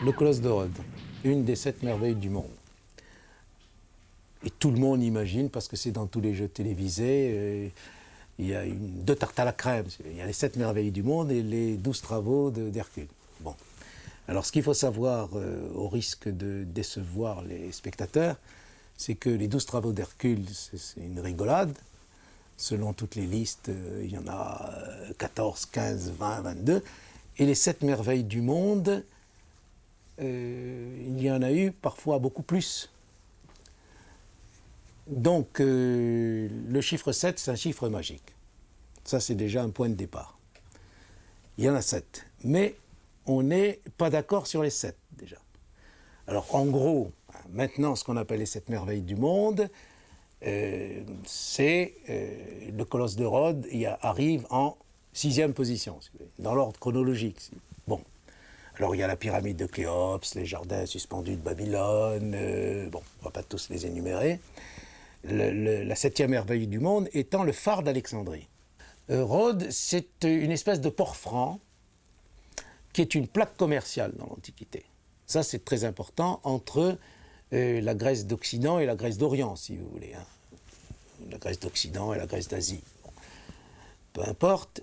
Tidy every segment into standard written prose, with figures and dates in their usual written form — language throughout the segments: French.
Le colosse de Rhodes, une des 7 merveilles du monde. Et tout le monde imagine, parce que c'est dans tous les jeux télévisés, il y a deux tartes à la crème. Il y a les 7 merveilles du monde et les 12 travaux d'Hercule. Bon. Alors ce qu'il faut savoir, au risque de décevoir les spectateurs, c'est que les 12 travaux d'Hercule, c'est une rigolade. Selon toutes les listes, il y en a 14, 15, 20, 22. Et les 7 merveilles du monde, il y en a eu parfois beaucoup plus. Donc le chiffre 7, c'est un chiffre magique. Ça, c'est déjà un point de départ. Il y en a 7. Mais on n'est pas d'accord sur les 7 déjà. Alors en gros, maintenant, ce qu'on appelle les 7 merveilles du monde, c'est le colosse de Rhodes arrive en 6e position, si vous voulez, dans l'ordre chronologique. Bon. Alors il y a la pyramide de Khéops, les jardins suspendus de Babylone, bon, on ne va pas tous les énumérer. La 7e merveille du monde étant le phare d'Alexandrie. Rhodes, c'est une espèce de port franc qui est une plaque commerciale dans l'Antiquité. Ça, c'est très important entre la Grèce d'Occident et la Grèce d'Orient, si vous voulez. Hein. La Grèce d'Occident et la Grèce d'Asie. Bon. Peu importe.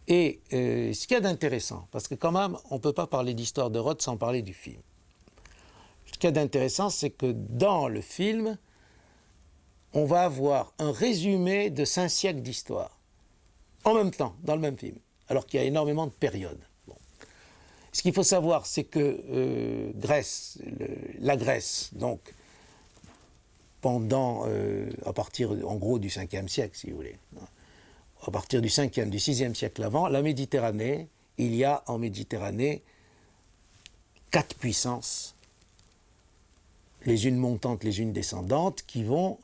Et ce qu'il y a d'intéressant, parce que quand même, on ne peut pas parler d'histoire de Rhodes sans parler du film. Ce qu'il y a d'intéressant, c'est que dans le film, on va avoir un résumé de 5 siècles d'histoire, en même temps, dans le même film, alors qu'il y a énormément de périodes. Bon. Ce qu'il faut savoir, c'est que la Grèce, donc, pendant, à partir, en gros, du 5e siècle, si vous voulez, à partir du 5e, du 6e siècle avant, la Méditerranée, il y a en Méditerranée 4 puissances, les unes montantes, les unes descendantes, qui vont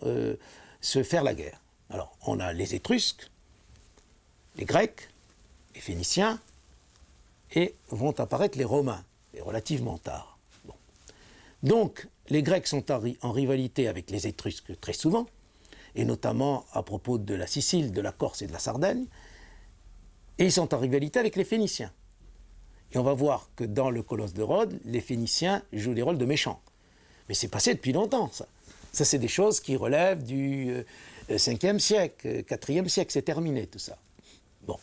se faire la guerre. Alors, on a les Étrusques, les Grecs, les Phéniciens, et vont apparaître les Romains, et relativement tard. Bon. Donc, les Grecs sont en rivalité avec les Étrusques très souvent, et notamment à propos de la Sicile, de la Corse et de la Sardaigne, et ils sont en rivalité avec les Phéniciens. Et on va voir que dans le colosse de Rhodes, les Phéniciens jouent des rôles de méchants. Mais c'est passé depuis longtemps, ça. Ça, c'est des choses qui relèvent du 5e siècle, 4e siècle, c'est terminé tout ça. Bon.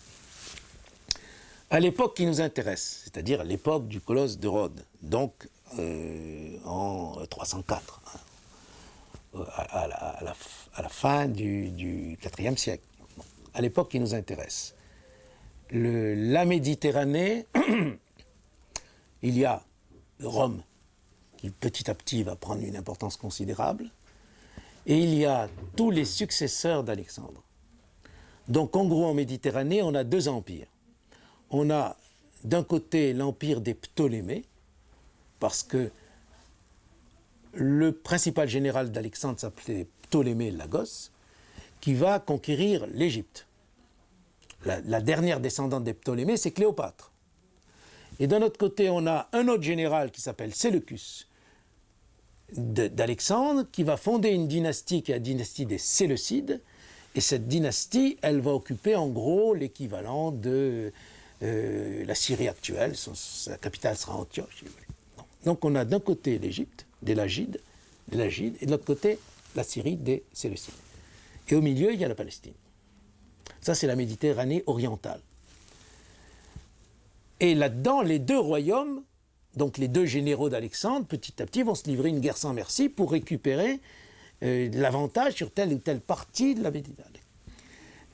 À l'époque qui nous intéresse, c'est-à-dire l'époque du colosse de Rhodes, donc en 304, hein, à la fin du 4e siècle, bon, à l'époque qui nous intéresse. La Méditerranée, il y a Rome, qui petit à petit va prendre une importance considérable, et il y a tous les successeurs d'Alexandre. Donc en gros en Méditerranée, on a 2 empires. On a d'un côté l'empire des Ptolémées, parce que le principal général d'Alexandre s'appelait Ptolémée Lagos, qui va conquérir l'Égypte. La dernière descendante des Ptolémées, c'est Cléopâtre. Et d'un autre côté, on a un autre général qui s'appelle Séleucus d'Alexandre, qui va fonder une dynastie qui est la dynastie des Séleucides. Et cette dynastie, elle va occuper en gros l'équivalent de la Syrie actuelle. Sa capitale sera Antioche. Donc on a d'un côté l'Égypte, des Lagides, et de l'autre côté la Syrie des Séleucides. Et au milieu, il y a la Palestine. Ça, c'est la Méditerranée orientale. Et là-dedans, les 2 royaumes, donc les 2 généraux d'Alexandre, petit à petit, vont se livrer une guerre sans merci pour récupérer l'avantage sur telle ou telle partie de la Méditerranée.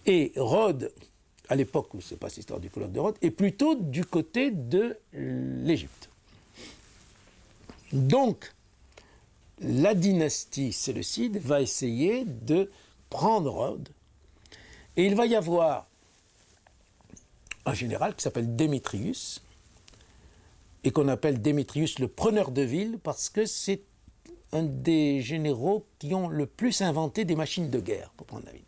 Et Rhodes, à l'époque où se passe l'histoire du colosse de Rhodes, est plutôt du côté de l'Égypte. Donc, la dynastie séleucide va essayer de prendre Rhodes, et il va y avoir un général qui s'appelle Démétrius, et qu'on appelle Démétrius le preneur de ville, parce que c'est un des généraux qui ont le plus inventé des machines de guerre pour prendre la ville.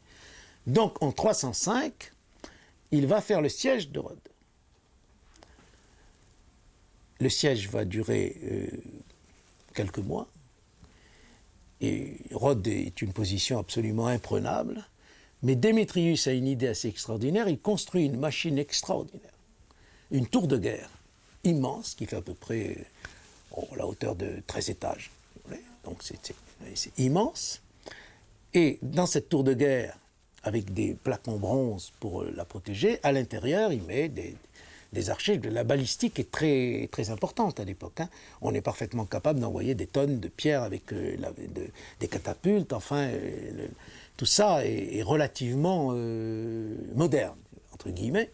Donc en 305, il va faire le siège de Rhodes. Le siège va durer quelques mois, et Rhodes est une position absolument imprenable, mais Démétrius a une idée assez extraordinaire, il construit une machine extraordinaire, une tour de guerre, immense qui fait à peu près la hauteur de 13 étages. Donc c'est immense. Et dans cette tour de guerre, avec des plaques en bronze pour la protéger, à l'intérieur, il met des archers. La balistique est très, très importante à l'époque. Hein. On est parfaitement capable d'envoyer des tonnes de pierres avec des catapultes. Enfin, tout ça est relativement moderne, entre guillemets.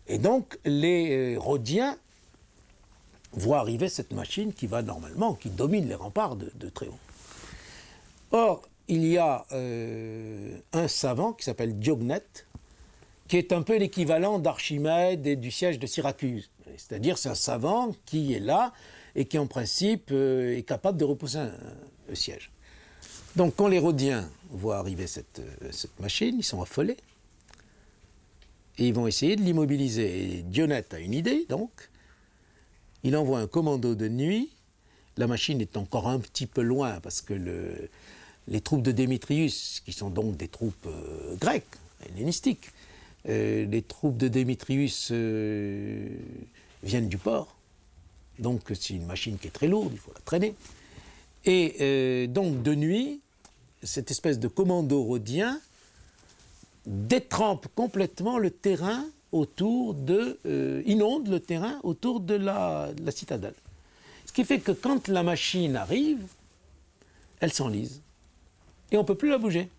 Et donc, les Rhodiens voient arriver cette machine qui va normalement, qui domine les remparts de très haut. Or, il y a un savant qui s'appelle Diognète, qui est un peu l'équivalent d'Archimède et du siège de Syracuse. C'est-à-dire, c'est un savant qui est là et qui, en principe, est capable de repousser le siège. Donc, quand les Rhodiens voient arriver cette machine, ils sont affolés. Et ils vont essayer de l'immobiliser. Et Diognète a une idée, donc. Il envoie un commando de nuit. La machine est encore un petit peu loin parce que les troupes de Démétrius, qui sont donc des troupes grecques, hellénistiques, les troupes de Démétrius viennent du port. Donc c'est une machine qui est très lourde, il faut la traîner. Et donc de nuit, cette espèce de commando rhodien détrempe complètement le terrain autour inonde le terrain autour de la citadelle. Ce qui fait que quand la machine arrive, elle s'enlise. Et on ne peut plus la bouger.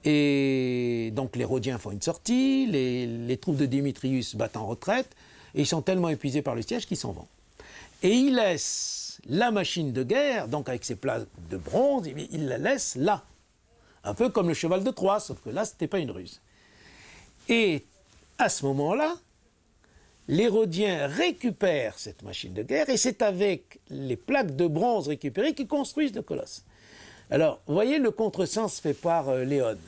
Et donc les Rhodiens font une sortie, les troupes de Démétrius battent en retraite, et ils sont tellement épuisés par le siège qu'ils s'en vont. Et ils laissent la machine de guerre, donc avec ses plaques de bronze, ils la laissent là. Un peu comme le cheval de Troie, sauf que là, ce n'était pas une ruse. Et à ce moment-là, les Rhodiens récupèrent cette machine de guerre, et c'est avec les plaques de bronze récupérées qu'ils construisent le colosse. Alors, vous voyez le contresens fait par Léon.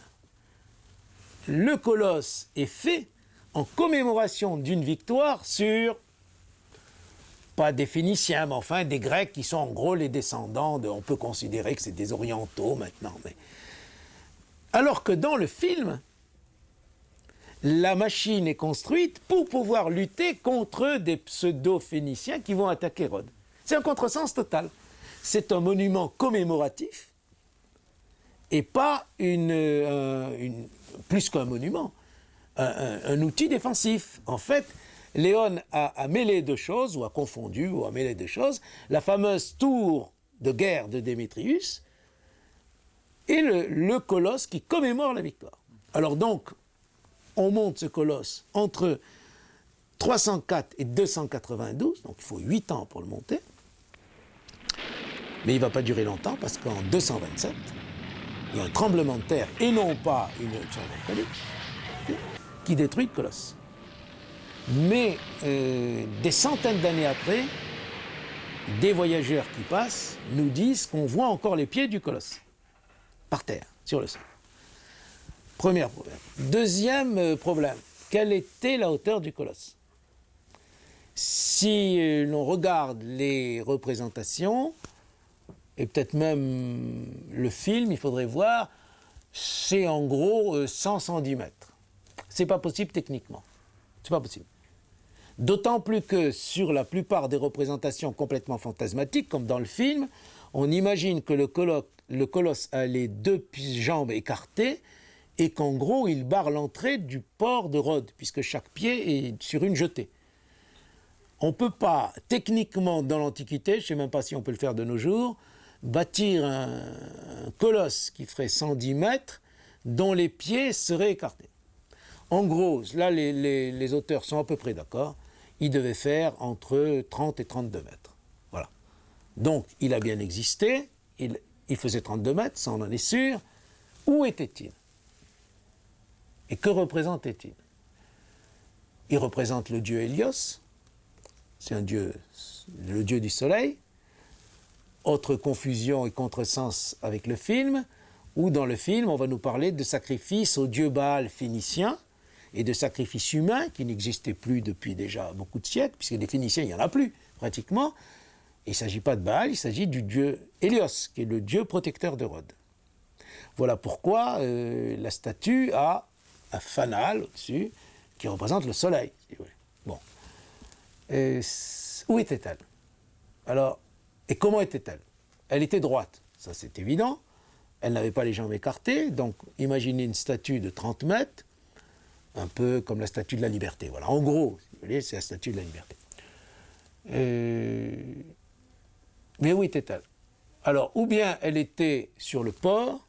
Le colosse est fait en commémoration d'une victoire sur, pas des Phéniciens, mais enfin des Grecs qui sont en gros les descendants on peut considérer que c'est des Orientaux maintenant. Mais... Alors que dans le film, la machine est construite pour pouvoir lutter contre des pseudo-Phéniciens qui vont attaquer Rhodes. C'est un contresens total. C'est un monument commémoratif et pas plus qu'un monument, un outil défensif. En fait, Léon a mêlé deux choses, ou a confondu, ou a mêlé deux choses, la fameuse tour de guerre de Démétrius et le colosse qui commémore la victoire. Alors donc, on monte ce colosse entre 304 et 292, donc il faut 8 ans pour le monter, mais il ne va pas durer longtemps parce qu'en 227, il y a un tremblement de terre et non pas une éruption volcanique qui détruit le colosse. Mais des centaines d'années après, des voyageurs qui passent nous disent qu'on voit encore les pieds du colosse, par terre, sur le sol. Premier problème. Deuxième problème, quelle était la hauteur du colosse? Si l'on regarde les représentations, et peut-être même le film, il faudrait voir, c'est en gros 100-110 mètres. C'est pas possible techniquement. C'est pas possible. D'autant plus que sur la plupart des représentations complètement fantasmatiques, comme dans le film, on imagine que le colosse a les deux jambes écartées et qu'en gros, il barre l'entrée du port de Rhodes, puisque chaque pied est sur une jetée. On ne peut pas, techniquement, dans l'Antiquité, je ne sais même pas si on peut le faire de nos jours, bâtir un colosse qui ferait 110 mètres, dont les pieds seraient écartés. En gros, là, les auteurs sont à peu près d'accord, il devait faire entre 30 et 32 mètres. Voilà. Donc, il a bien existé, il faisait 32 mètres, ça on en est sûr. Où était-il? Et que représentait-il? Il représente le dieu Hélios, c'est le dieu du soleil. Autre confusion et contresens avec le film, où dans le film, on va nous parler de sacrifices au dieu Baal phénicien et de sacrifices humains qui n'existaient plus depuis déjà beaucoup de siècles, puisque les Phéniciens, il n'y en a plus pratiquement. Il ne s'agit pas de Baal, il s'agit du dieu Hélios, qui est le dieu protecteur de Rhodes. Voilà pourquoi la statue a un fanal au-dessus qui représente le soleil. Si vous voulez. Bon. Où était-elle? Alors, et comment était-elle? Elle était droite, ça c'est évident. Elle n'avait pas les jambes écartées, donc imaginez une statue de 30 mètres, un peu comme la statue de la liberté. Voilà, en gros, si vous voulez, c'est la statue de la liberté. Mais où était-elle? Alors, ou bien elle était sur le port,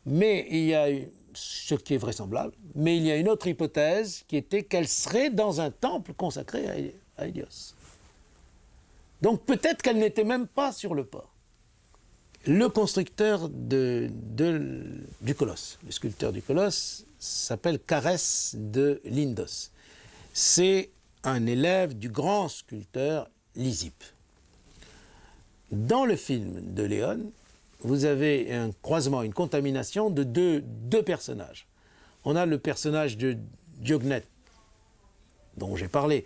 mais il y a ce qui est vraisemblable, mais il y a une autre hypothèse qui était qu'elle serait dans un temple consacré à Hélios. Donc peut-être qu'elle n'était même pas sur le port. Le constructeur du colosse, le sculpteur du colosse, s'appelle Carès de Lindos. C'est un élève du grand sculpteur Lysippe. Dans le film de Léon, vous avez un croisement, une contamination de deux personnages. On a le personnage de Diognète, dont j'ai parlé,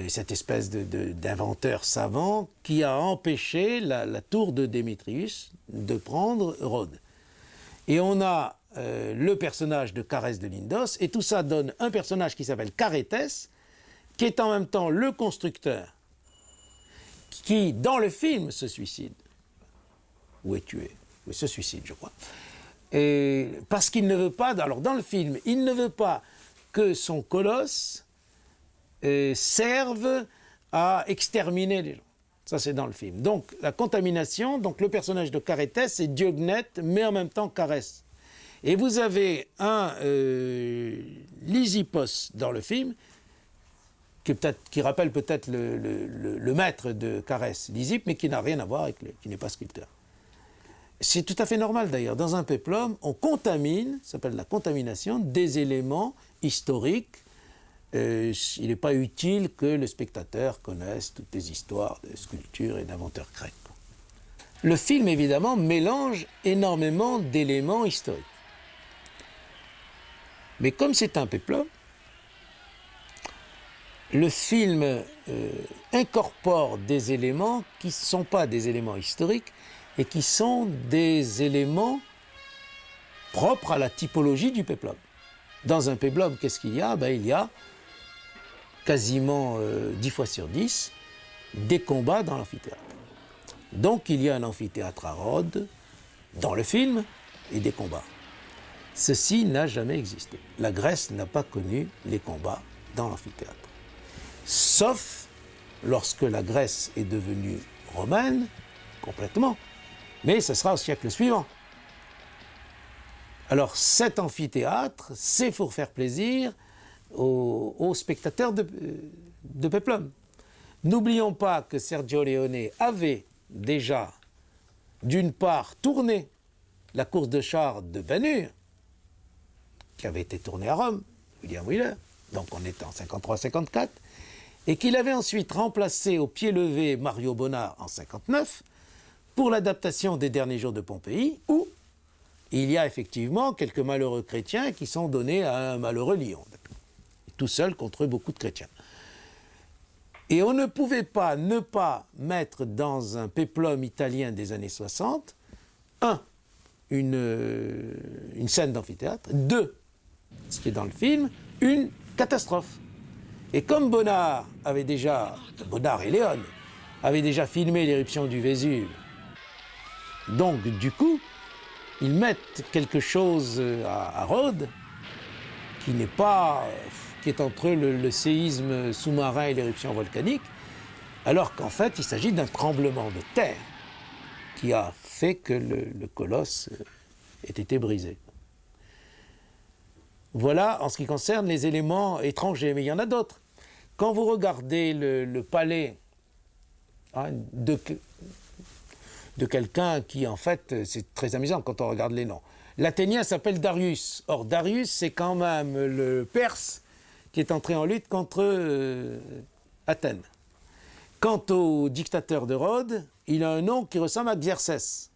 cette espèce d'inventeur savant qui a empêché la tour de Démétrius de prendre Rhodes. Et on a le personnage de Carès de Lindos, et tout ça donne un personnage qui s'appelle Carétès, qui est en même temps le constructeur, qui, dans le film, se suicide, ou est tué, ou se suicide, je crois. Et parce qu'il ne veut pas, alors dans le film, il ne veut pas que son colosse serve à exterminer les gens. Ça, c'est dans le film. Donc, la contamination, donc le personnage de Carétès, c'est Diognète, mais en même temps Carès. Et vous avez un Lysippos dans le film, qui rappelle peut-être le maître de Carès, Lysippe, mais qui n'a rien à voir avec qui n'est pas sculpteur. C'est tout à fait normal d'ailleurs. Dans un péplum, on contamine, ça s'appelle la contamination, des éléments historiques. Il n'est pas utile que le spectateur connaisse toutes les histoires de sculptures et d'inventeurs grecs. Le film, évidemment, mélange énormément d'éléments historiques. Mais comme c'est un péplum, le film incorpore des éléments qui ne sont pas des éléments historiques et qui sont des éléments propres à la typologie du péplum. Dans un péplum, qu'est-ce qu'il y a? Il y a quasiment 10 fois sur 10 des combats dans l'amphithéâtre. Donc il y a un amphithéâtre à Rhodes dans le film et des combats. Ceci n'a jamais existé. La Grèce n'a pas connu les combats dans l'amphithéâtre. Sauf lorsque la Grèce est devenue romaine, complètement. Mais ce sera au siècle suivant. Alors cet amphithéâtre, c'est pour faire plaisir aux spectateurs de péplum. N'oublions pas que Sergio Leone avait déjà, d'une part, tourné la course de chars de Ben Hur, qui avait été tournée à Rome, William Wyler, donc on est en 53-54, et qu'il avait ensuite remplacé au pied levé Mario Bonnard en 59 pour l'adaptation des Derniers jours de Pompéi, où il y a effectivement quelques malheureux chrétiens qui sont donnés à un malheureux lion, tout seul contre beaucoup de chrétiens. Et on ne pouvait pas ne pas mettre dans un péplum italien des années 60, une scène d'amphithéâtre, 2, ce qui est dans le film, une catastrophe. Et comme Bonnard et Léon avaient déjà filmé l'éruption du Vésuve, donc du coup, ils mettent quelque chose à Rhodes qui est entre le séisme sous-marin et l'éruption volcanique, alors qu'en fait, il s'agit d'un tremblement de terre qui a fait que le colosse ait été brisé. Voilà en ce qui concerne les éléments étrangers, mais il y en a d'autres. Quand vous regardez le palais de quelqu'un qui, en fait, c'est très amusant quand on regarde les noms. L'Athénien s'appelle Darius. Or, Darius, c'est quand même le Perse qui est entré en lutte contre Athènes. Quant au dictateur de Rhodes, il a un nom qui ressemble à Xerxès,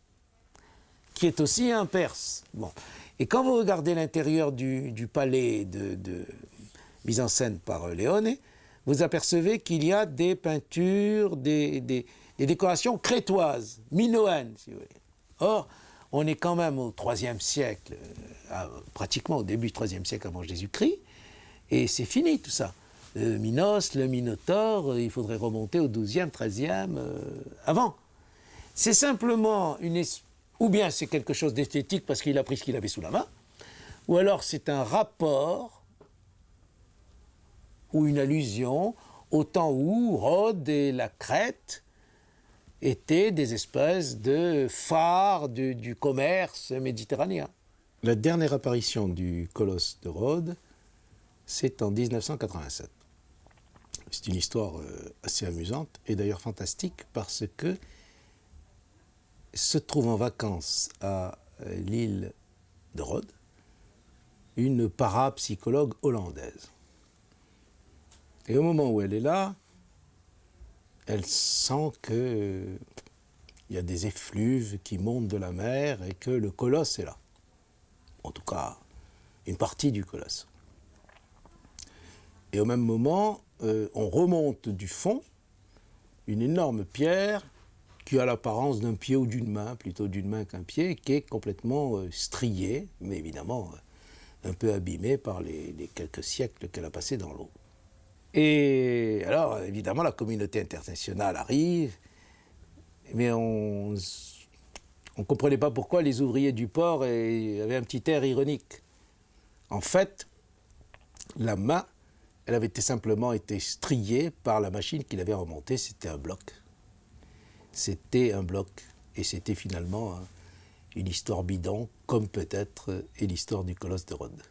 qui est aussi un Perse. Bon. Et quand vous regardez l'intérieur du palais mis en scène par Léone, vous apercevez qu'il y a des peintures, des décorations crétoises, minoennes, si vous voulez. Or, on est quand même au IIIe siècle, pratiquement au début du IIIe siècle avant Jésus-Christ, et c'est fini tout ça. Minos, le Minotaure, il faudrait remonter au XIIe, XIIIe, avant. C'est simplement ou bien c'est quelque chose d'esthétique parce qu'il a pris ce qu'il avait sous la main, ou alors c'est un rapport ou une allusion au temps où Rhodes et la Crète étaient des espèces de phares du commerce méditerranéen. La dernière apparition du colosse de Rhodes, c'est en 1987. C'est une histoire assez amusante et d'ailleurs fantastique parce que se trouve en vacances à l'île de Rhodes une parapsychologue hollandaise. Et au moment où elle est là, elle sent qu'il y a des effluves qui montent de la mer et que le colosse est là. En tout cas, une partie du colosse. Et au même moment, on remonte du fond une énorme pierre qui a l'apparence d'un pied ou d'une main, plutôt d'une main qu'un pied, qui est complètement striée, mais évidemment un peu abîmée par les quelques siècles qu'elle a passés dans l'eau. Et alors, évidemment, la communauté internationale arrive, mais on ne comprenait pas pourquoi les ouvriers du port avaient un petit air ironique. En fait, la main, elle avait simplement été striée par la machine qui l'avait remontée, c'était un bloc. C'était un bloc, et c'était finalement une histoire bidon, comme peut-être est l'histoire du colosse de Rhodes.